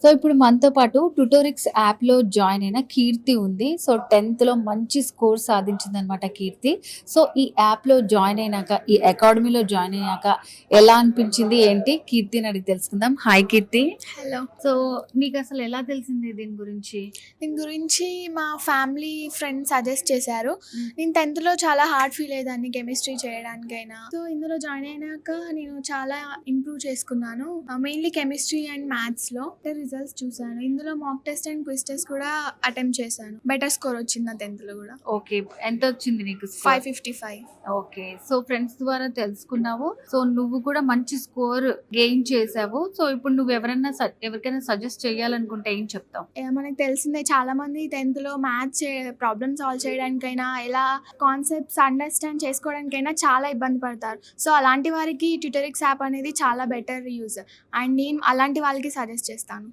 So, ఇప్పుడు మనతో పాటు ట్యూటోరిక్స్ యాప్‌లో జాయిన్ అయిన కీర్తి ఉంది. సో, 10థ్‌లో మంచి స్కోర్ సాధించిందనమాట కీర్తి. సో, ఈ యాప్‌లో జాయిన్ అయినాక, ఈ అకాడమీలో జాయిన్ అయ్యాక ఎలా అనిపించింది? ఏంటి? కీర్తిని అడిగి తెలుసుకుందాం. హాయ్ కీర్తి. హలో. సో, నీకసలు ఎలా తెలిసింది దీని గురించి? దీని గురించి మా ఫ్యామిలీ ఫ్రెండ్స్ సజెస్ట్ చేశారు. హ్మ్. నేను 10థ్‌లో చాలా హార్డ్ ఫీల్ అయ్యేదాన్ని కెమిస్ట్రీ చేయడానికైనా. సో, ఇందులో జాయిన్ అయినాక నేను చాలా ఇంప్రూవ్ చేసుకున్నాను. మెయిన్‌లీ కెమిస్ట్రీ అండ్ మ్యాథ్స్‌లో. రిజల్ట్స్ చూసాను. ఇందులో mock test and quiz test కూడా అటెంప్ట్ చేశాను. బెటర్ స్కోర్ వచ్చింది నా 10థ్‌లో కూడా. ఓకే. ఎంతొచ్చింది నీకు స్కోర్? 555. ఓకే. సో, ఫ్రెండ్స్ ద్వారా తెలుసుకున్నావు. సో, నువ్వు కూడా మంచి స్కోర్ గెయిన్ చేసావు. సో, ఇప్పుడు ఎవరికైనా సజెస్ట్ చేయాలనుకుంటే ఏం చెప్తావు? మనకు తెలిసిందే చాలామంది 10థ్‌లో మ్యాథ్స్ ప్రాబ్లమ్ సాల్వ్ చేయడానికైనా, ఎలా కాన్సెప్ట్స్ అండర్‌స్టాండ్ చేసుకోవడానికైనా చాలా ఇబ్బంది పడతారు. సో, అలాంటి వారికి ట్యూటరిక్స్ యాప్ అనేది చాలా బెటర్ యూజ్. అండ్ నేను అలాంటి వాళ్ళకి సజెస్ట్ చేస్తాను.